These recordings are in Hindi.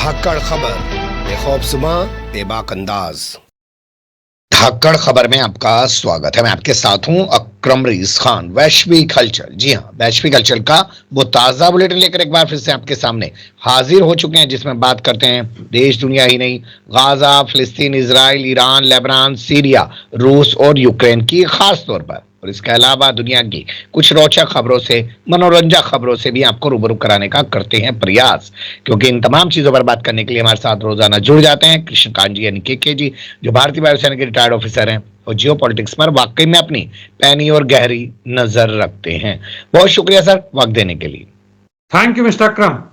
धाकड़ खबर, बेखौफजुमा बेबाक अंदाज। धाकड़ खबर में आपका स्वागत है। मैं आपके साथ हूं अकरम रईस खान। वैश्विक हलचल, जी हां, वैश्विक हलचल का वो ताजा बुलेटिन लेकर एक बार फिर से आपके सामने हाजिर हो चुके हैं, जिसमें बात करते हैं देश दुनिया ही नहीं, गाजा, फिलिस्तीन, इजराइल, ईरान, लेबनान, सीरिया, रूस और यूक्रेन की खास तौर पर, और इसके अलावा दुनिया की कुछ रोचक खबरों से, मनोरंजक खबरों से भी आपको रूबरू कराने का करते हैं प्रयास। क्योंकि इन तमाम चीजों पर बात करने के लिए हमारे साथ रोजाना जुड़ जाते हैं कृष्णकांत जी यानी के जी, जो भारतीय वायुसेना के रिटायर्ड ऑफिसर हैं और जियो पॉलिटिक्स पर वाकई में अपनी पैनी और गहरी नजर रखते हैं। बहुत शुक्रिया सर वक्त देने के लिए। थैंक यू मिस्टर अकरम।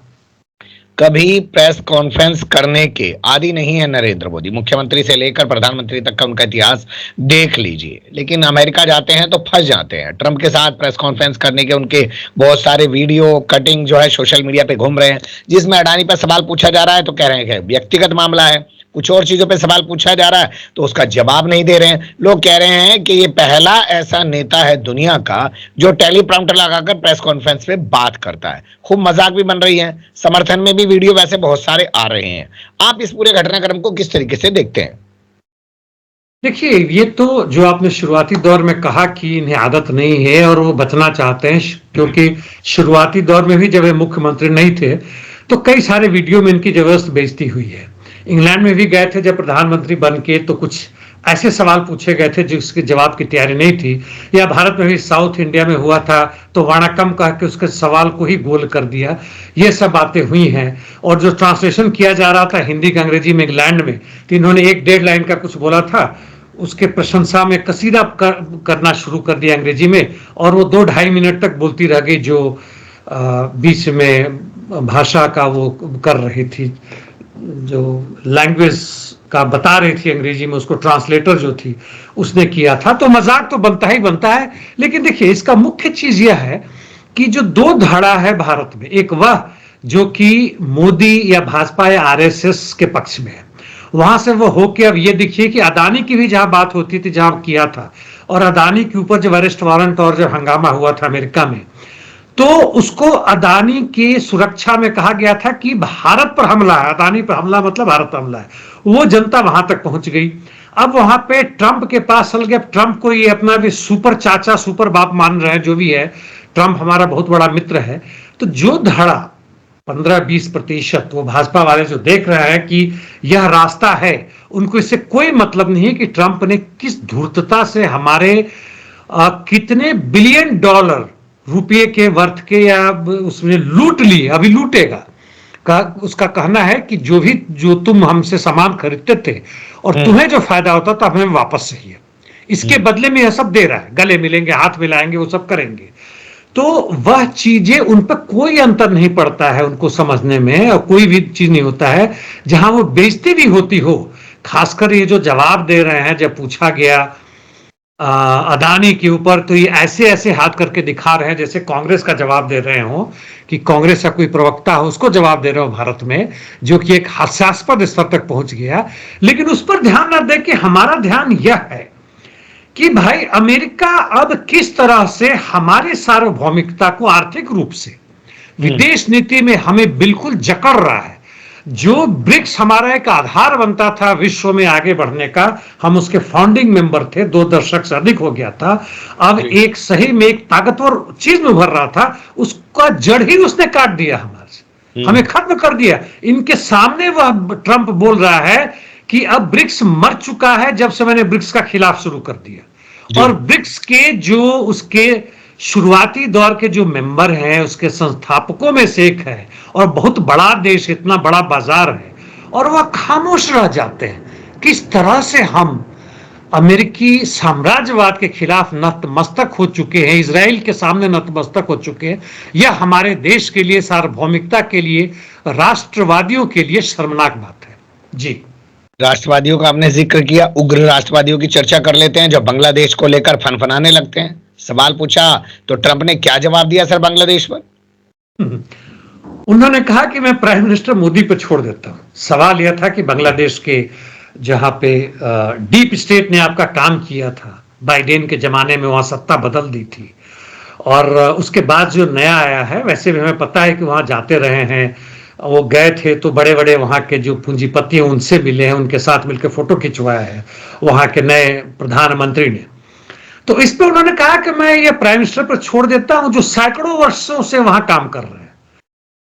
कभी प्रेस कॉन्फ्रेंस करने के आदी नहीं है नरेंद्र मोदी। मुख्यमंत्री से लेकर प्रधानमंत्री तक का उनका इतिहास देख लीजिए, लेकिन अमेरिका जाते हैं तो फंस जाते हैं। ट्रंप के साथ प्रेस कॉन्फ्रेंस करने के उनके बहुत सारे वीडियो कटिंग जो है सोशल मीडिया पे घूम रहे हैं, जिसमें अडानी पर सवाल पूछा जा रहा है तो कह रहे हैं कि व्यक्तिगत मामला है, कुछ और चीजों पे सवाल पूछा जा रहा है तो उसका जवाब नहीं दे रहे हैं। लोग कह रहे हैं कि ये पहला ऐसा नेता है दुनिया का जो टेलीप्रॉम्प्टर लगाकर प्रेस कॉन्फ्रेंस पे बात करता है। खूब मजाक भी बन रही है, समर्थन में भी वीडियो वैसे बहुत सारे आ रहे हैं। आप इस पूरे घटनाक्रम को किस तरीके से देखते हैं? देखिए, ये तो जो आपने शुरुआती दौर में कहा कि इन्हें आदत नहीं है और वो बचना चाहते हैं, क्योंकि शुरुआती दौर में भी जब वे मुख्यमंत्री नहीं थे तो कई सारे वीडियो में इनकी जबरदस्त बेइज्जती हुई है। इंग्लैंड में भी गए थे जब प्रधानमंत्री बन के, तो कुछ ऐसे सवाल पूछे गए थे जिसके जवाब की तैयारी नहीं थी। या भारत में भी साउथ इंडिया में हुआ था तो वाणाकम कह के उसके सवाल को ही गोल कर दिया। ये सब बातें हुई हैं। और जो ट्रांसलेशन किया जा रहा था हिंदी का अंग्रेजी में इंग्लैंड में, तो इन्होंने 1-1.5 लाइन का कुछ बोला था, उसके प्रशंसा में कसीदा करना शुरू कर दिया अंग्रेजी में, और वो 2-2.5 मिनट तक बोलती रह गई, जो बीच में भाषा का वो कर रही थी, जो लैंग्वेज का बता रही थी अंग्रेजी में, उसको ट्रांसलेटर जो थी उसने किया था। तो मजाक तो बनता ही बनता है। लेकिन देखिए, इसका मुख्य चीज यह है कि जो दो धारा है भारत में, एक वह जो कि मोदी या भाजपा या आरएसएस के पक्ष में है, वहां से वो होके अब ये देखिए कि अदानी की भी जहां बात होती थी, जहां किया था, और अदानी के ऊपर जब अरेस्ट वारंट और जब हंगामा हुआ था अमेरिका में, तो उसको अदानी की सुरक्षा में कहा गया था कि भारत पर हमला है। अदानी पर हमला मतलब भारत पर हमला है। वो जनता वहां तक पहुंच गई। अब वहां पे ट्रंप के पास चल गया। ट्रंप को ये अपना भी सुपर चाचा सुपर बाप मान रहे हैं, जो भी है, ट्रंप हमारा बहुत बड़ा मित्र है। तो जो धड़ा 15-20% वो भाजपा वाले जो देख रहे हैं कि यह रास्ता है, उनको इससे कोई मतलब नहीं है कि ट्रंप ने किस धूर्तता से हमारे कितने बिलियन डॉलर रुपये के वर्थ के या उसने लूट लिए, अभी लूटेगा का उसका कहना है कि जो तुम हमसे सामान खरीदते थे और तुम्हें जो फायदा होता था हमें वापस चाहिए। इसके बदले में यह सब दे रहा है, गले मिलेंगे, हाथ मिलाएंगे, वो सब करेंगे। तो वह चीजें उन पर कोई अंतर नहीं पड़ता है उनको समझने में, और कोई भी चीज नहीं होता है जहां वो बेइज्जती भी होती हो। खासकर ये जो जवाब दे रहे हैं, जब पूछा गया अदानी के ऊपर, तो ये ऐसे ऐसे हाथ करके दिखा रहे हैं जैसे कांग्रेस का जवाब दे रहे हो, कि कांग्रेस का कोई प्रवक्ता हो उसको जवाब दे रहे हो भारत में, जो कि एक हास्यास्पद स्तर तक पहुंच गया। लेकिन उस पर ध्यान न दे कि हमारा ध्यान यह है कि भाई अमेरिका अब किस तरह से हमारे सार्वभौमिकता को आर्थिक रूप से, विदेश नीति में हमें बिल्कुल जकड़ रहा है। जो ब्रिक्स हमारा एक आधार बनता था विश्व में आगे बढ़ने का, हम उसके फाउंडिंग मेंबर थे, 2 दशक से अधिक हो गया था। अब एक सही में एक ताकतवर चीज में उभर रहा था, उसका जड़ ही उसने काट दिया हमारे से, हमें खत्म कर दिया। इनके सामने वह ट्रंप बोल रहा है कि अब ब्रिक्स मर चुका है जब से मैंने ब्रिक्स का खिलाफ शुरू कर दिया। और ब्रिक्स के जो उसके शुरुआती दौर के जो मेंबर हैं, उसके संस्थापकों में से एक है, और बहुत बड़ा देश, इतना बड़ा बाजार है, और वह खामोश रह जाते हैं। किस तरह से हम अमेरिकी साम्राज्यवाद के खिलाफ नतमस्तक हो चुके हैं, इजराइल के सामने नतमस्तक हो चुके हैं। यह हमारे देश के लिए, सार्वभौमिकता के लिए, राष्ट्रवादियों के लिए शर्मनाक बात है। जी, राष्ट्रवादियों का आपने जिक्र किया, उग्र राष्ट्रवादियों की चर्चा कर लेते हैं जो बांग्लादेश को लेकर फनफनाने लगते हैं। सवाल पूछा तो ट्रंप ने क्या जवाब दिया सर बांग्लादेश पर? उन्होंने कहा कि मैं प्राइम मिनिस्टर मोदी पर छोड़ देता हूं। सवाल यह था कि बांग्लादेश के जहां पे डीप स्टेट ने आपका काम किया था, बाइडेन के जमाने में वहां सत्ता बदल दी थी, और उसके बाद जो नया आया है, वैसे भी हमें पता है कि वहां जाते रहे हैं वो गए थे तो बड़े बड़े वहां के जो पूंजीपति हैं उनसे मिले हैं, उनके साथ मिलकर फोटो खिंचवाया है वहां के नए प्रधानमंत्री ने। तो इस पे उन्होंने कहा कि मैं ये प्राइम मिनिस्टर पर छोड़ देता हूं जो सैकड़ों वर्षों से वहां काम कर रहे हैं।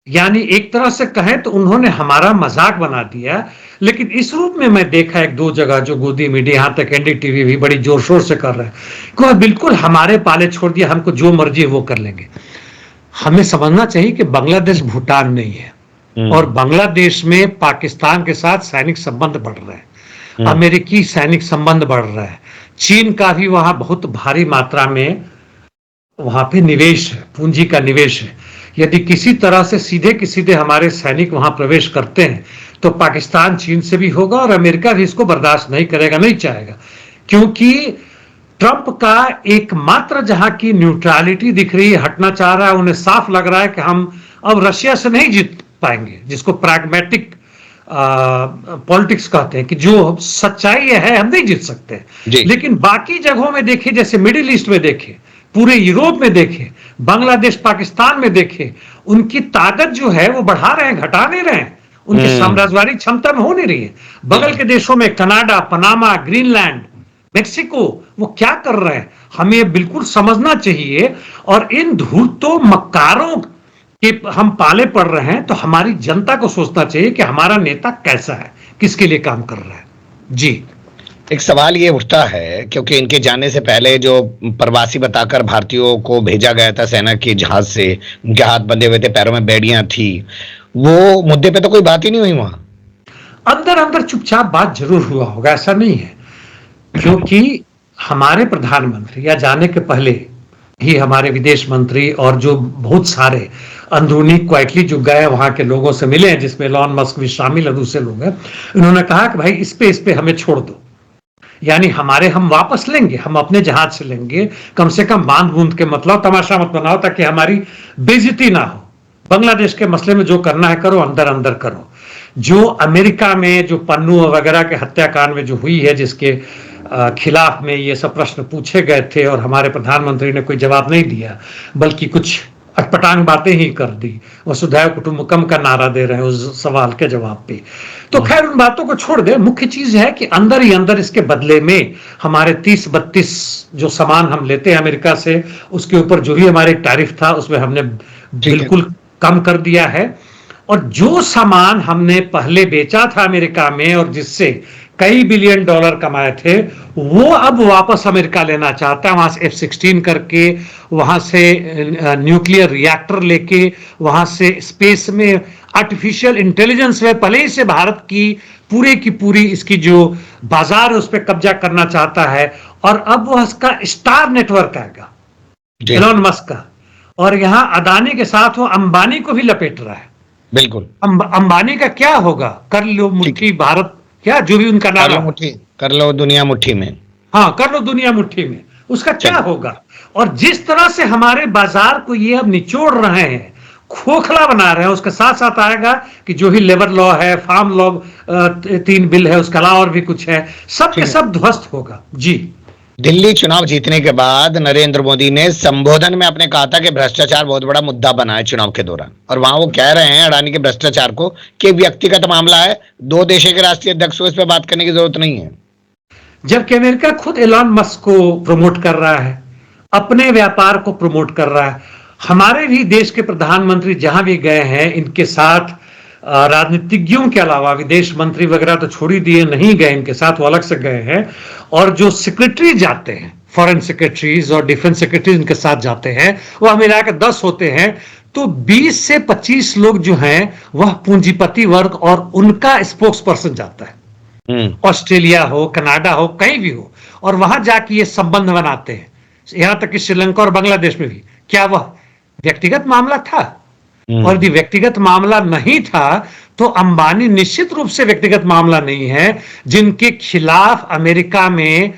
यानी एक तरह से कहें तो उन्होंने हमारा मजाक बना दिया। लेकिन इस रूप में मैं देखा एक दो जगह जो गोदी मीडिया, यहां तक एनडीटीवी भी बड़ी जोर शोर से कर रहे हैं कि बिल्कुल हमारे पाले छोड़ दिया, हमको जो मर्जी वो कर लेंगे। हमें समझना चाहिए कि बांग्लादेश भूटान नहीं है, और बांग्लादेश में पाकिस्तान के साथ सैनिक संबंध बढ़ रहे हैं, अमेरिकी सैनिक संबंध बढ़ रहा है, चीन का भी वहां बहुत भारी मात्रा में वहां पे निवेश है, पूंजी का निवेश है। यदि किसी तरह से सीधे के सीधे हमारे सैनिक वहां प्रवेश करते हैं तो पाकिस्तान चीन से भी होगा, और अमेरिका भी इसको बर्दाश्त नहीं करेगा, नहीं चाहेगा। क्योंकि ट्रंप का एकमात्र जहां की न्यूट्रलिटी दिख रही है, हटना चाह रहा है, उन्हें साफ लग रहा है कि हम अब रशिया से नहीं जीत पाएंगे, जिसको प्रैग्मेटिक पॉलिटिक्स कहते हैं कि जो सच्चाई है हम नहीं जीत सकते। लेकिन बाकी जगहों में देखिए, जैसे मिडिल ईस्ट में देखे, पूरे यूरोप में देखे, बांग्लादेश पाकिस्तान में देखे, उनकी ताकत जो है वो बढ़ा रहे हैं, घटा नहीं रहे हैं, उनकी साम्राज्यवादी क्षमता में हो नहीं रही है। बगल के देशों में कनाडा, पनामा, ग्रीनलैंड, मेक्सिको, वो क्या कर रहे हैं, हमें बिल्कुल समझना चाहिए। और इन धूर्तों मक्कारों के हम पाले पड़ रहे हैं, तो हमारी जनता को सोचना चाहिए कि हमारा नेता कैसा है, किसके लिए काम कर रहा है। जी, एक सवाल ये उठता है, क्योंकि इनके जाने से पहले जो प्रवासी बताकर भारतीयों को भेजा गया था सेना के जहाज से, उनके हाथ बंधे हुए थे, पैरों में बेड़ियां थी, वो मुद्दे पे तो कोई बात ही नहीं हुई वहां। अंदर अंदर चुपचाप बात जरूर हुआ होगा, ऐसा नहीं है, क्योंकि हमारे प्रधानमंत्री या जाने के पहले ही हमारे विदेश मंत्री और जो बहुत सारे अंदरूनी क्वाइटली जो गए वहां के लोगों से मिले हैं, जिसमें एलन मस्क भी शामिल है, दूसरे लोग हैं, उन्होंने कहा कि भाई इस पे हमें छोड़ दो, यानी हम वापस लेंगे, हम अपने जहाज से लेंगे, कम से कम बांध बूंद के मतलब तमाशा मत बनाओ ताकि हमारी बेइज्जती ना हो। बांग्लादेश के मसले में जो करना है करो, अंदर अंदर करो। जो अमेरिका में जो पन्नू वगैरह के हत्याकांड में जो हुई है, जिसके खिलाफ में ये सब प्रश्न पूछे गए थे और हमारे प्रधानमंत्री ने कोई जवाब नहीं दिया, बल्कि कुछ अटपटांग बातें ही कर दी, वसुधैव कुटुंबकम का नारा दे रहे हैं उस सवाल के जवाब पे। तो खैर उन बातों को छोड़ दे, मुख्य चीज है कि अंदर ही अंदर इसके बदले में हमारे 30-32 जो सामान हम लेते हैं अमेरिका से, उसके ऊपर जो भी हमारे टैरिफ था उसमें हमने बिल्कुल कम कर दिया है। और जो सामान हमने पहले बेचा था अमेरिका में और जिससे कई बिलियन डॉलर कमाए थे, वो अब वापस अमेरिका लेना चाहता है, वहां से F-16 करके, वहां से न्यूक्लियर रिएक्टर लेके, वहां से स्पेस में आर्टिफिशियल इंटेलिजेंस में पहले ही से भारत की पूरी इसकी जो बाजार है उस पर कब्जा करना चाहता है। और अब वह इसका स्टार नेटवर्क आएगा एलन मस्क का, और यहां अदानी के साथ वो अंबानी को भी लपेट रहा है। बिल्कुल, अंबानी का क्या होगा, कर लो मुट्ठी भारत, क्या जो भी उनका नाम, कर लो दुनिया मुट्ठी में, हाँ कर लो दुनिया मुट्ठी में, उसका क्या होगा। और जिस तरह से हमारे बाजार को ये अब निचोड़ रहे हैं, खोखला बना रहे हैं, उसके साथ साथ आएगा कि जो भी लेबर लॉ है, फार्म लॉ 3 बिल है, उसके अलावा और भी कुछ है, सब के सब ध्वस्त होगा। जी, दिल्ली चुनाव जीतने के बाद नरेंद्र मोदी ने संबोधन में आपने कहा था कि भ्रष्टाचार बहुत बड़ा मुद्दा बना है चुनाव के दौरान, और वहां वो कह रहे हैं अडानी के भ्रष्टाचार को कि व्यक्तिगत मामला है, 2 देशों के राष्ट्रीय अध्यक्ष को इस पर बात करने की जरूरत नहीं है। जबकि अमेरिका खुद एलन मस्क को प्रमोट कर रहा है, अपने व्यापार को प्रमोट कर रहा है, हमारे भी देश के प्रधानमंत्री जहां भी गए हैं इनके साथ राजनीतिज्ञों के अलावा, विदेश मंत्री वगैरह तो छोड़ ही दिए, नहीं गए इनके साथ, वो अलग से गए हैं। और जो सेक्रेटरी जाते हैं, फॉरेन सेक्रेटरीज और डिफेंस सेक्रेटरीज इनके साथ जाते हैं, वो मिला के 10 होते हैं। तो 20 से 25 लोग जो हैं वह पूंजीपति वर्ग और उनका स्पोक्स पर्सन जाता है, ऑस्ट्रेलिया हो, कनाडा हो, कहीं भी हो, और वहां जाके ये संबंध बनाते हैं। यहां तक कि श्रीलंका और बांग्लादेश में भी। क्या वह व्यक्तिगत मामला था? और यदि व्यक्तिगत मामला नहीं था तो अंबानी निश्चित रूप से व्यक्तिगत मामला नहीं है, जिनके खिलाफ अमेरिका में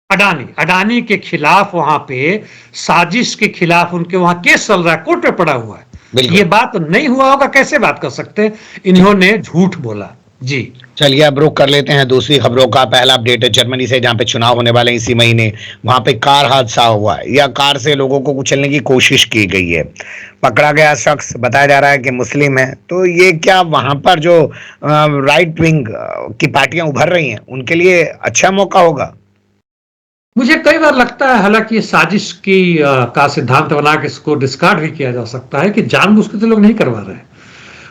अडानी के खिलाफ वहां पे साजिश के खिलाफ उनके वहां केस चल रहा है, कोर्ट में पड़ा हुआ है। ये बात नहीं हुआ होगा, कैसे बात कर सकते हैं? इन्होंने झूठ बोला, जी। चलिए अब रुख कर लेते हैं दूसरी खबरों का। पहला अपडेट है जर्मनी से, जहां पे चुनाव होने वाले हैं इसी महीने। वहां पे कार हादसा हुआ है, या कार से लोगों को कुचलने की कोशिश की गई है। पकड़ा गया शख्स बताया जा रहा है कि मुस्लिम है। तो ये क्या वहां पर जो राइट विंग की पार्टियां उभर रही हैं उनके लिए अच्छा मौका होगा? मुझे कई बार लगता है, हालांकि ये साजिश की का सिद्धांत बना के इसको डिस्कार्ड भी किया जा सकता है, कि जानबूझ के तो लोग नहीं करवा रहे हैं,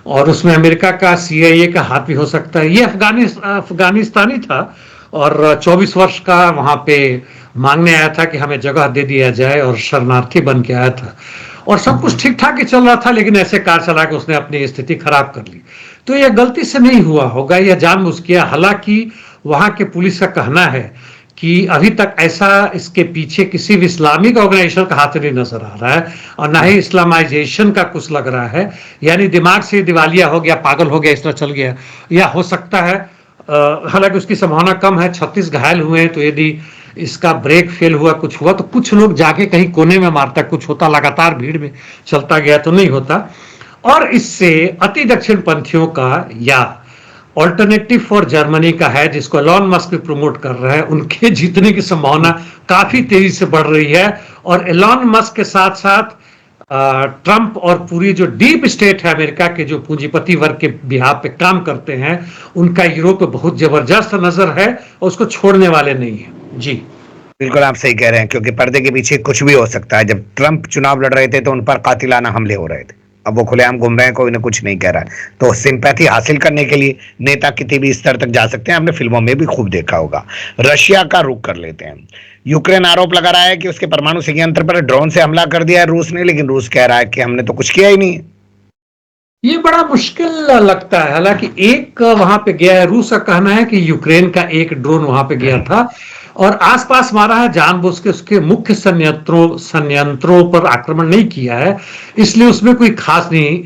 और उसमें अमेरिका का सीआईए का हाथ भी हो सकता है। ये अफगानिस्तानी था और 24 वर्ष का वहां पे मांगने आया था कि हमें जगह दे दिया जाए, और शरणार्थी बन के आया था, और सब कुछ ठीक ठाक ही चल रहा था, लेकिन ऐसे कार चला के उसने अपनी स्थिति खराब कर ली। तो यह गलती से नहीं हुआ होगा, यह जानबूझ किया। हालांकि वहां के पुलिस का कहना है कि अभी तक ऐसा इसके पीछे किसी भी इस्लामिक ऑर्गेनाइजेशन का हाथ नहीं नजर आ रहा है, और ना ही इस्लामाइजेशन का कुछ लग रहा है। यानी दिमाग से दिवालिया हो गया, पागल हो गया, इस तरह चल गया, या हो सकता है, हालांकि उसकी संभावना कम है। 36 घायल हुए हैं, तो यदि इसका ब्रेक फेल हुआ, कुछ हुआ, तो कुछ लोग जाके कहीं कोने में मारता, कुछ होता, लगातार भीड़ में चलता गया तो नहीं होता। और इससे अति दक्षिण पंथियों का, या ऑल्टरनेटिव फॉर जर्मनी का है, जिसको एलॉन मस्क भी प्रमोट कर रहा है, उनके जीतने की संभावना काफी तेजी से बढ़ रही है। और एलॉन मस्क के साथ साथ ट्रंप और पूरी जो डीप स्टेट है अमेरिका के, जो पूंजीपति वर्ग के बिहाफ पे काम करते हैं, उनका यूरोप पे बहुत जबरदस्त नजर है, और उसको छोड़ने वाले नहीं है। जी बिल्कुल आप सही कह रहे हैं, क्योंकि पर्दे के पीछे कुछ भी हो सकता है। जब ट्रंप चुनाव लड़ रहे थे तो उन पर कातिलाना हमले हो रहे थे। अब वो खुलेआम घूम रहे हैं, कोई ना कुछ नहीं कह रहा है। तो सिंपैथी हासिल करने के लिए नेता किसी भी स्तर तक जा सकते हैं, हमने फिल्मों में भी खूब देखा होगा। रशिया का रुख कर लेते हैं। यूक्रेन आरोप लगा रहा है कि उसके परमाणु संयंत्र पर ड्रोन से हमला कर दिया है रूस ने, लेकिन रूस कह रहा है कि हमने तो कुछ किया ही नहीं। ये बड़ा मुश्किल लगता है। हालांकि एक वहां पे गया है, रूस का कहना है कि यूक्रेन का एक ड्रोन वहां पे गया था और आसपास मारा है, जानबूझ के उसके मुख्य संयंत्रों पर आक्रमण नहीं किया है, इसलिए उसमें कोई खास नहीं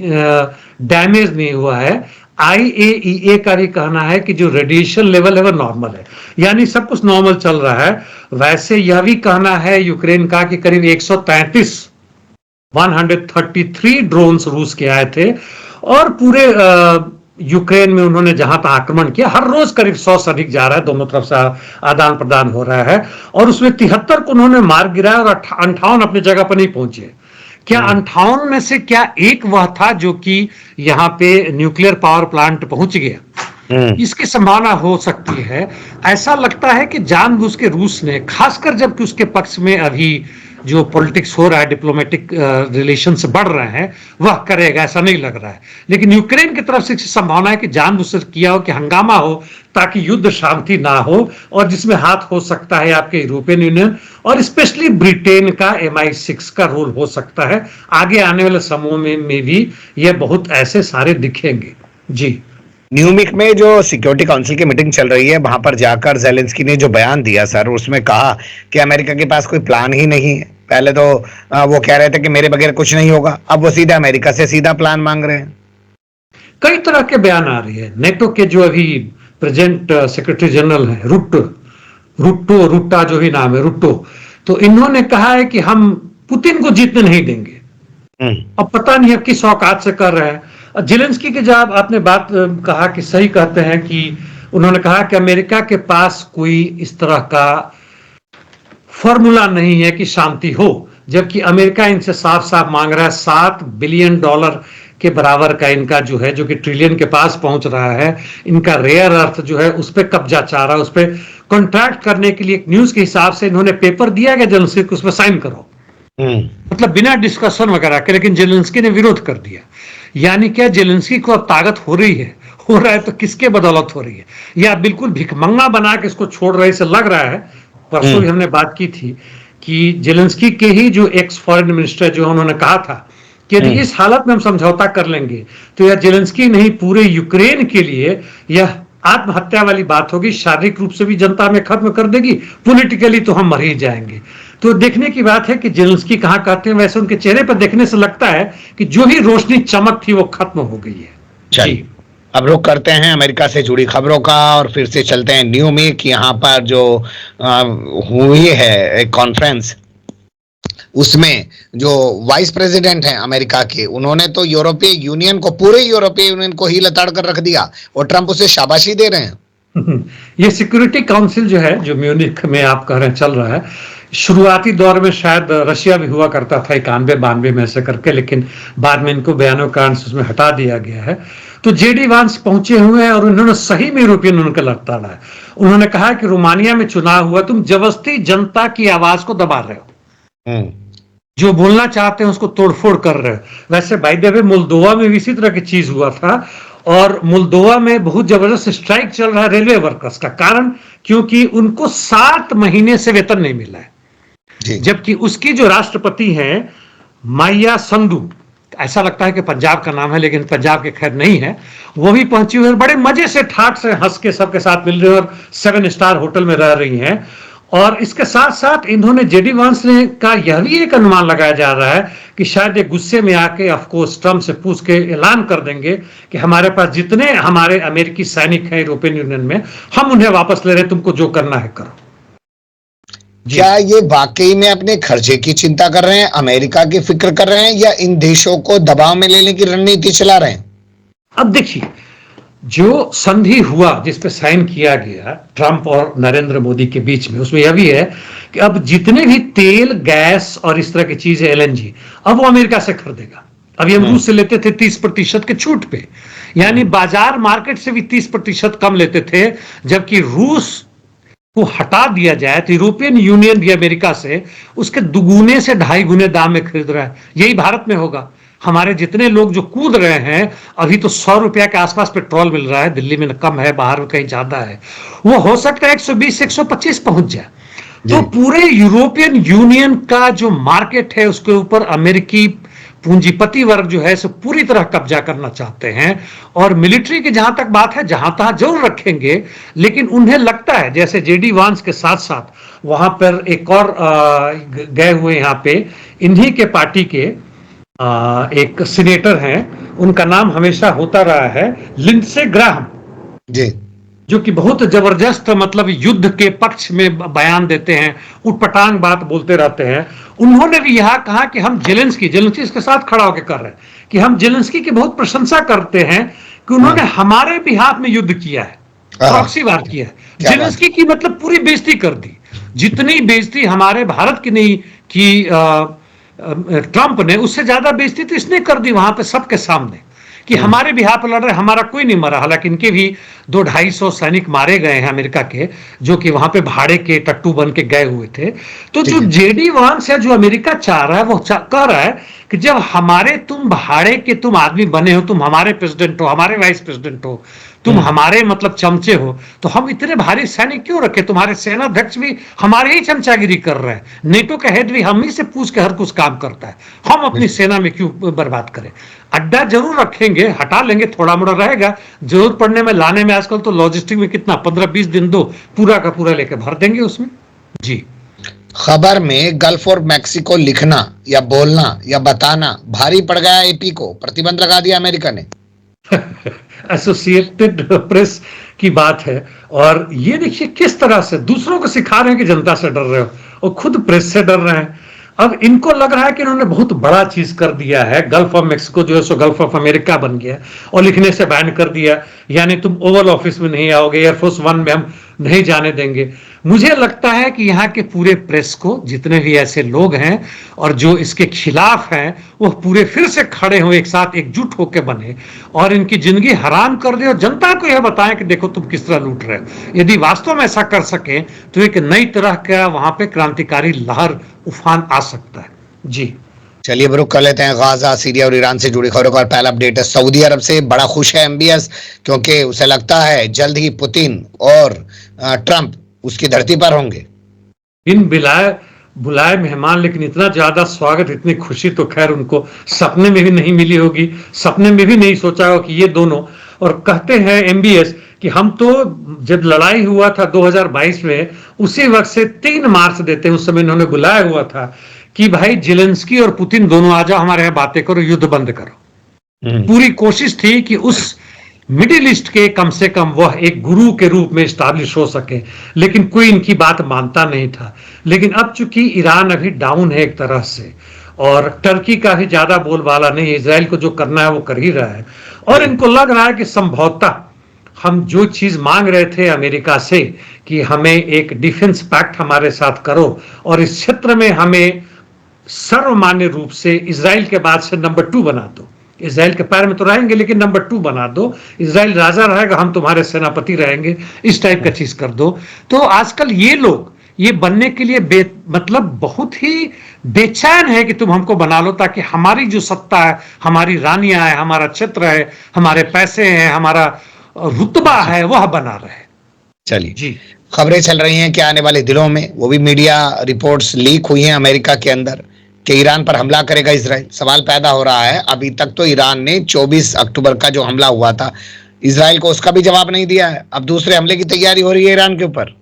डैमेज नहीं हुआ है। आईएईए का भी कहना है कि जो रेडिएशन लेवल है वो नॉर्मल है, यानी सब कुछ नॉर्मल चल रहा है। वैसे यह भी कहना है यूक्रेन का कि करीब 133 ड्रोन्स रूस के आए थे, और पूरे यूक्रेन में उन्होंने जहां तक आक्रमण किया, हर रोज करीब 100 से अधिक जा रहा है, दोनों तरफ से आदान प्रदान हो रहा है, और उसमें 73 को उन्होंने मार गिराया और 58 अपनी जगह पर नहीं पहुंचे। क्या 58 में से क्या एक वह था जो कि यहाँ पे न्यूक्लियर पावर प्लांट पहुंच गया? इसकी संभावना हो सकती है। ऐसा लगता है कि जानबूझ के रूस ने, खासकर जबकि उसके पक्ष में अभी जो पॉलिटिक्स हो रहा है, डिप्लोमेटिक रिलेशन से बढ़ रहे हैं, वह करेगा, ऐसा नहीं लग रहा है। लेकिन यूक्रेन की तरफ से संभावना है कि जानबूझ से किया हो, कि हंगामा हो ताकि युद्ध शांति ना हो, और जिसमें हाथ हो सकता है आपके यूरोपियन यूनियन और स्पेशली ब्रिटेन का MI6 का रोल हो सकता है। आगे आने वाले समूह में भी यह बहुत ऐसे सारे दिखेंगे। जी न्यूमिक में जो सिक्योरिटी काउंसिल की मीटिंग चल रही है, वहां पर जाकर जेलेंस्की ने जो बयान दिया सर, उसमें कहा कि अमेरिका के पास कोई प्लान ही नहीं है। पहले तो वो कह रहे थे कि मेरे बगैर कुछ नहीं होगा, अब वो सीधा अमेरिका से सीधा प्लान मांग रहे हैं। कई तरह के बयान आ रही है। नेटो के जो अभी प्रेजेंट सेक्रेटरी जनरल है, रुट्टा जो भी नाम है, रुट्टो, तो इन्होंने कहा है कि हम पुतिन को जीतने नहीं देंगे। अब पता नहीं अब किस औकात से कर रहे हैं। जेलेंस्की के जवाब आपने बात कहा कि सही कहते हैं, कि उन्होंने कहा कि अमेरिका के पास कोई इस तरह का फॉर्मूला नहीं है कि शांति हो, जबकि अमेरिका इनसे साफ साफ मांग रहा है $7 बिलियन के बराबर का इनका जो है, जो कि ट्रिलियन के पास पहुंच रहा है, इनका रेयर अर्थ जो है उस पर कब्जा चाह रहा है, उस पर कॉन्ट्रैक्ट करने के लिए। एक न्यूज के हिसाब से इन्होंने पेपर दिया गया जेलेंस्की को, उस पर साइन करो, मतलब बिना डिस्कशन वगैरह के, लेकिन जेलेंस्की ने विरोध कर दिया। यानी क्या जेलेंस्की को अब ताकत हो रही है, हो रहा है तो किसके बदौलत हो रही है, या बिल्कुल भिखमंगा बना के इसको छोड़ रहे से लग रहा है। परसों भी हमने बात की थी कि जेलेंस्की के ही जो एक्स फॉरेन मिनिस्टर जो उन्होंने कहा था कि यदि इस हालत में हम समझौता कर लेंगे तो यह जेलेंस्की नहीं, पूरे यूक्रेन के लिए यह आत्महत्या वाली बात होगी, शारीरिक रूप से भी जनता में खत्म कर देगी, पॉलिटिकली तो हम मर ही जाएंगे। तो देखने की बात है कि जेलेंस्की कहाँ कहते हैं। वैसे उनके चेहरे पर देखने से लगता है कि जो ही रोशनी चमक थी वो खत्म हो गई है। जी अब रुक करते हैं अमेरिका से जुड़ी खबरों का, और फिर से चलते हैं न्यूमिक। यहाँ पर जो हुई है एक कॉन्फ्रेंस, उसमें जो वाइस प्रेसिडेंट हैं अमेरिका के, उन्होंने तो यूरोपीय यूनियन को, पूरे यूरोपीय यूनियन को ही लताड़ कर रख दिया और ट्रंप उसे शाबाशी दे रहे हैं। ये सिक्योरिटी काउंसिल जो है, जो म्यूनिख में आप कह रहे हैं चल रहा है, शुरुआती दौर में शायद रशिया भी हुआ करता था 91-92 में ऐसे करके, लेकिन बाद में इनको बयानों के कारण से उसमें हटा दिया गया है। तो जेडी वांस पहुंचे हुए हैं और उन्होंने सही में यूरोपियन यूनियन का लताड़ा है। उन्होंने कहा कि रोमानिया में चुनाव हुआ, तुम जबरदस्ती जनता की आवाज को दबा रहे हो, जो बोलना चाहते हैं उसको तोड़फोड़ कर रहे हो। वैसे बाय द वे मोल्दोवा में भी इसी तरह की चीज हुआ था, और मोल्दोवा में बहुत जबरदस्त स्ट्राइक चल रहा है रेलवे वर्कर्स का। कारण क्योंकि उनको 7 महीने से वेतन नहीं मिला है, जबकि उसकी जो राष्ट्रपति हैं माया संधू, ऐसा लगता है कि पंजाब का नाम है लेकिन पंजाब के खैर नहीं है, वो भी पहुंची हुई है, बड़े मजे से ठाट से हंस के सबके साथ मिल रही है और 7 स्टार होटल में रह रही हैं। और इसके साथ साथ इन्होंने जेडी वांस ने का यह भी एक अनुमान लगाया जा रहा है कि शायद ये गुस्से में आके ऑफ कोर्स ट्रंप से पूछ के ऐलान कर देंगे कि हमारे पास जितने हमारे अमेरिकी सैनिक हैं यूरोपियन यूनियन में, हम उन्हें वापस ले रहे हैं, तुमको जो करना है करो। क्या ये वाकई में अपने खर्चे की चिंता कर रहे हैं, अमेरिका की फिक्र कर रहे हैं, या इन देशों को दबाव में लेने की रणनीति चला रहे हैं? अब देखिए, जो संधि हुआ जिसपे साइन किया गया ट्रंप और नरेंद्र मोदी के बीच में, उसमें यह भी है कि अब जितने भी तेल, गैस और इस तरह की चीजें, एलएनजी, अब वो अमेरिका से खरीदेगा। अभी हम रूस से लेते थे 30% के छूट पे, यानी बाजार मार्केट से भी 30% कम लेते थे, जबकि रूस को हटा दिया जाए तो यूरोपियन यूनियन भी अमेरिका से उसके दुगुने से 2.5 गुने दाम में खरीद रहा है। यही भारत में होगा। हमारे जितने लोग जो कूद रहे हैं, अभी तो 100 रुपया के आसपास पेट्रोल मिल रहा है, दिल्ली में कम है, बाहर में कहीं ज्यादा है, वो हो सकता है 120-125 पहुंच जाए। तो पूरे यूरोपियन यूनियन का जो मार्केट है उसके ऊपर अमेरिकी पूंजीपति वर्ग जो है सो पूरी तरह कब्जा करना चाहते हैं। और मिलिट्री की जहां तक बात है, जहां तहां जरूर रखेंगे, लेकिन उन्हें लगता है, जैसे जेडी वांस के साथ साथ वहां पर एक और गए हुए यहाँ पे इन्हीं के पार्टी के एक सीनेटर हैं, उनका नाम हमेशा होता रहा है लिंडसे ग्राहम जी, जो कि बहुत जबरदस्त मतलब युद्ध के पक्ष में बयान देते हैं, उटपटांग बात बोलते रहते हैं। उन्होंने भी यह कहा कि हम जेलेंस्की इसके साथ खड़ा होकर कर रहे हैं, कि हम जेलेंस्की की बहुत प्रशंसा करते हैं कि उन्होंने हमारे बिहाफ में युद्ध किया है, प्रॉक्सी वार किया है। जेलेंस्की की मतलब पूरी बेइज्जती कर दी, जितनी बेइज्जती हमारे भारत की नहीं की ट्रंप ने, उससे ज्यादा बेइज्जती तो इसने कर दी वहां पे सबके सामने, कि हमारे बिहार पर लड़ रहे, हमारा कोई नहीं मरा। हालांकि इनके भी 200-250 सैनिक मारे गए हैं अमेरिका के, जो कि वहां पे भाड़े के टट्टू बन के गए हुए थे। तो जो जेडी वांस है, जो अमेरिका चाह रहा है, वो कह रहा है कि जब हमारे तुम भाड़े के तुम आदमी बने हो, तुम हमारे प्रेसिडेंट हो, हमारे वाइस प्रेसिडेंट हो, तुम हमारे मतलब चमचे हो, तो हम इतने भारी सैनिक क्यों रखे? तुम्हारे सेना अध्यक्ष भी हमारे ही चमचागिरी कर रहे हैं, नेटो का हेड भी हम ही से पूछ के हर कुछ काम करता है, हम अपनी सेना में क्यों बर्बाद करें? अड्डा जरूर रखेंगे, हटा लेंगे, थोड़ा मोड़ा रहेगा, जरूरत पड़ने में लाने में, आजकल तो लॉजिस्टिक में कितना 15-20 दिन दो, पूरा का पूरा लेके भर देंगे उसमें। जी, खबर में गल्फ और मैक्सिको लिखना या बोलना या बताना भारी पड़ गया एपी को, प्रतिबंध लगा दिया अमेरिका ने। एसोसिएटेड प्रेस की बात है, और ये देखिए किस तरह से दूसरों को सिखा रहे हैं कि जनता से डर रहे हो, और खुद प्रेस से डर रहे हैं। अब इनको लग रहा है कि इन्होंने बहुत बड़ा चीज कर दिया है, गल्फ ऑफ मैक्सिको जो है सो गल्फ ऑफ अमेरिका बन गया, और लिखने से बैन कर दिया, यानी तुम ओवल ऑफिस में नहीं आओगे, एयरफोर्स 1 में हम नहीं जाने देंगे। मुझे लगता है कि यहाँ के पूरे प्रेस को, जितने भी ऐसे लोग हैं और जो इसके खिलाफ हैं, वो पूरे फिर से खड़े हो, एक साथ एकजुट होकर बने और इनकी जिंदगी हराम कर दे, और जनता को यह बताएं कि देखो तुम किस तरह लूट रहे हो। यदि वास्तव में ऐसा कर सके तो एक नई तरह का वहां पे क्रांतिकारी लहर, उफान आ सकता है। जी, चलिए अब रुक कर लेते हैं गाजा, सीरिया और ईरान से जुड़ी खबरों का। पहला अपडेट है, सऊदी अरब से बड़ा खुश है एमबीएस, क्योंकि उसे लगता है जल्द ही पुतिन और ट्रंप उसकी धरती पर होंगे। इन बुलाए मेहमान, लेकिन इतना ज्यादा स्वागत, इतनी खुशी तो खैर उनको सपने में भी नहीं मिली होगी, सपने में भी नहीं सोचा होगा कि ये दोनों। और कहते हैं एमबीएस कि हम तो जब लड़ाई हुआ था 2022 में, उसी वक्त से 3 मार्च देते हैं, उस समय इन्होंने बुलाया हुआ था कि भाई जेलेंस्की और पुतिन दोनों आ जाओ, हमारे यहाँ बातें करो, युद्ध बंद करो। पूरी कोशिश थी कि उस मिडिल ईस्ट के कम से कम वह एक गुरु के रूप में स्टैब्लिश हो सके, लेकिन कोई इनकी बात मानता नहीं था। लेकिन अब चूंकि ईरान अभी डाउन है एक तरह से, और टर्की का भी ज्यादा बोलबाला नहीं है, इजराइल को जो करना है वो कर ही रहा है, और इनको लग रहा है कि संभवतः हम जो चीज मांग रहे थे अमेरिका से कि हमें एक डिफेंस पैक्ट हमारे साथ करो और इस क्षेत्र में हमें सर्वमान्य रूप से इजराइल के बाद से नंबर 2 बना दो। इजराइल के पैर में तो रहेंगे लेकिन नंबर 2 बना दो, इजराइल राजा रहेगा, हम तुम्हारे सेनापति रहेंगे, इस टाइप का चीज कर दो। तो आजकल ये लोग ये बनने के लिए मतलब बहुत ही बेचैन है कि तुम हमको बना लो, ताकि हमारी जो सत्ता है, हमारी रानियां है, हमारा क्षेत्र है, हमारे पैसे हैं, हमारा रुतबा है, वह बना रहे। चलिए जी, खबरें चल रही हैं कि आने वाले दिनों में, वो भी मीडिया रिपोर्ट्स लीक हुई हैं अमेरिका के अंदर, कि ईरान पर हमला करेगा इजराइल। सवाल पैदा हो रहा है, अभी तक तो ईरान ने 24 अक्टूबर का जो हमला हुआ था इजराइल को, उसका भी जवाब नहीं दिया है। अब दूसरे हमले की तैयारी हो रही है ईरान के ऊपर।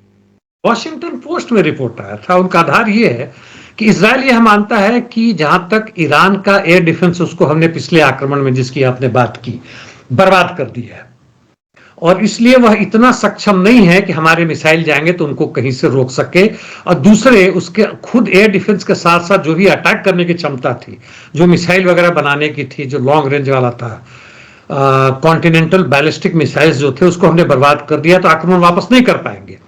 वॉशिंगटन पोस्ट में रिपोर्ट आया था, उनका आधार यह है कि इजराइल यह मानता है कि जहां तक ईरान का एयर डिफेंस, उसको हमने पिछले आक्रमण में जिसकी आपने बात की, बर्बाद कर दिया है, और इसलिए वह इतना सक्षम नहीं है कि हमारे मिसाइल जाएंगे तो उनको कहीं से रोक सके। और दूसरे, उसके खुद एयर डिफेंस के साथ साथ जो भी अटैक करने की क्षमता थी, जो मिसाइल वगैरह बनाने की थी, जो लॉन्ग रेंज वाला था, कॉन्टिनेंटल बैलिस्टिक मिसाइल्स जो थे, उसको हमने बर्बाद कर दिया, तो आक्रमण वापस नहीं कर पाएंगे।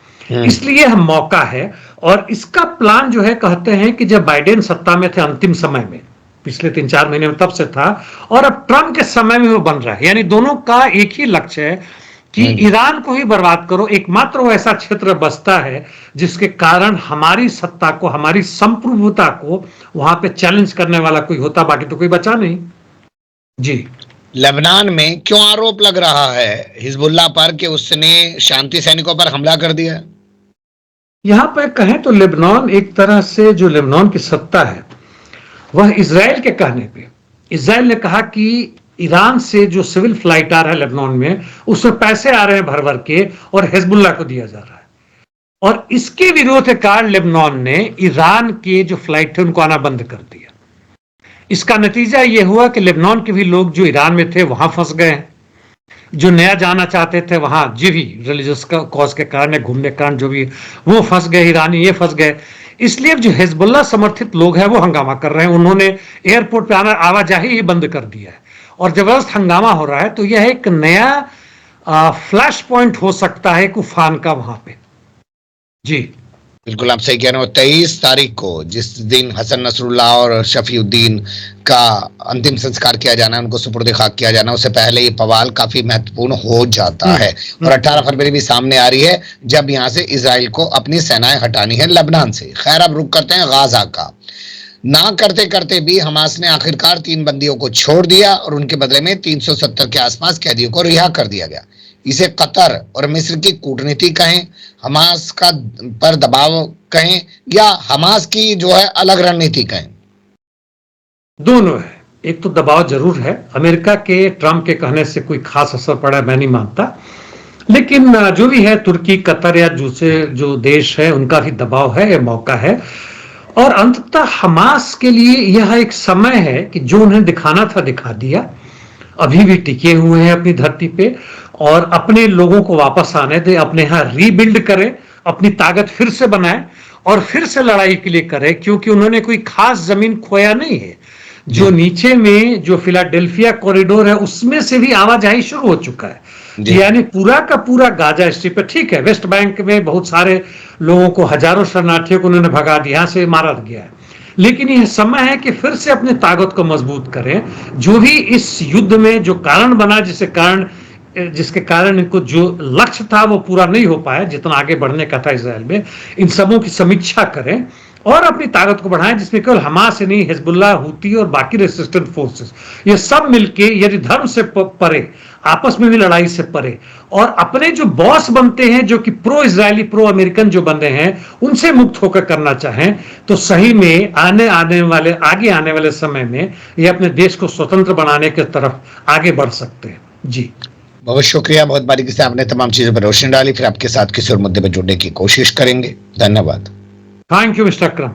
इसलिए हम मौका है, और इसका प्लान जो है, कहते हैं कि जब बाइडेन सत्ता में थे अंतिम समय में, पिछले 3-4 महीने में, तब से था, और अब ट्रंप के समय में वो बन रहा है। यानी दोनों का एक ही लक्ष्य है कि ईरान को ही बर्बाद करो। एकमात्र वो ऐसा क्षेत्र बचता है जिसके कारण हमारी सत्ता को, हमारी संप्रभुता को वहां पे चैलेंज करने वाला कोई होता, बाकी तो कोई बचा नहीं। जी, लेबनान में क्यों आरोप लग रहा है हिजबुल्लाह पर कि उसने शांति सैनिकों पर हमला कर दिया? यहां पर कहें तो लेबनान एक तरह से, जो लेबनान की सत्ता है वह इजराइल के कहने पे, इजराइल ने कहा कि ईरान से जो सिविल फ्लाइट आ रहा है लेबनान में, उसमें पैसे आ रहे हैं भर भर के, और हिजबुल्ला को दिया जा रहा है। और इसके विरोध के कारण लेबनान ने ईरान के जो फ्लाइट थे उनको आना बंद कर दिया। इसका नतीजा यह हुआ कि लेबनान के भी लोग जो ईरान में थे वहां फंस गए, जो नया जाना चाहते थे वहां, जो भी रिलीजियस कॉज के कारण, घूमने के कारण, जो भी, वो फंस गए, ईरानी ये फंस गए। इसलिए जो हिजबुल्ला समर्थित लोग हैं वो हंगामा कर रहे हैं, उन्होंने एयरपोर्ट पे आना, आवाजाही ही बंद कर दिया है, और जबरदस्त हंगामा हो रहा है। तो यह एक नया फ्लैश पॉइंट हो सकता है तूफान का वहां पे। जी, बिल्कुल आप सही कह रहे हो। 23 तारीख को, जिस दिन हसन नसरुल्लाह और शफीउद्दीन का अंतिम संस्कार किया जाना, उनको सुपुर्द खाक किया जाना, उससे पहले ये पवाल काफी महत्वपूर्ण हो जाता है। और 18 फरवरी भी सामने आ रही है, जब यहाँ से इजराइल को अपनी सेनाएं हटानी है लेबनान से। खैर, अब रुक करते हैं गाजा का। ना करते करते भी हमास ने आखिरकार 3 बंदियों को छोड़ दिया, और उनके बदले में 370 के आसपास कैदियों को रिहा कर दिया गया। इसे कतर और मिस्र की कूटनीति कहें, हमास का पर दबाव कहें, या हमास की जो है अलग रणनीति कहें? दोनों है। एक तो दबाव जरूर है, अमेरिका के ट्रंप के कहने से कोई खास असर पड़ा है मैं नहीं मानता, लेकिन जो भी है, तुर्की, कतर या दूसरे जो देश है उनका भी दबाव है, यह मौका है। और अंततः हमास के लिए यह एक समय है कि जो उन्हें दिखाना था दिखा दिया, अभी भी टिके हुए हैं अपनी धरती पे, और अपने लोगों को वापस आने दे, अपने यहाँ रीबिल्ड करे, अपनी ताकत फिर से बनाए और फिर से लड़ाई के लिए करे, क्योंकि उन्होंने कोई खास जमीन खोया नहीं है। जो नीचे में जो फिलाडेल्फिया कॉरिडोर है उसमें से भी आवाजाही शुरू हो चुका है, यानी पूरा का पूरा गाजा स्ट्रिप पे। ठीक है, वेस्ट बैंक में बहुत सारे लोगों को, हजारों शरणार्थियों को उन्होंने भगा दिया, यहां से मारा गया है, लेकिन यह समय है कि फिर से अपनी ताकत को मजबूत करें। जो भी इस युद्ध में जो कारण बना, जिसके कारण इनको जो लक्ष्य था वो पूरा नहीं हो पाया, जितना आगे बढ़ने का था इजराइल में, इन सबों की समीक्षा करें और अपनी ताकत को बढ़ाएं, जिसमें केवल हमास ही नहीं, हिजबुल्लाह, हूती और बाकी रेसिस्टेंट फोर्सेस, ये सब मिलके यदि धर्म से परे, आपस में भी लड़ाई से परे, और अपने जो बॉस बनते हैं, जो कि प्रो इजरायली, प्रो अमेरिकन जो बंदे हैं, उनसे मुक्त होकर करना चाहें, तो सही में आगे आने वाले समय में ये अपने देश को स्वतंत्र बनाने की तरफ आगे बढ़ सकते हैं। जी, बहुत शुक्रिया, बहुत बारीकी से आपने तमाम चीजों पर रोशनी डाली। फिर आपके साथ किसी और मुद्दे पर जुड़ने की कोशिश करेंगे। धन्यवाद। Thank you mister Akram.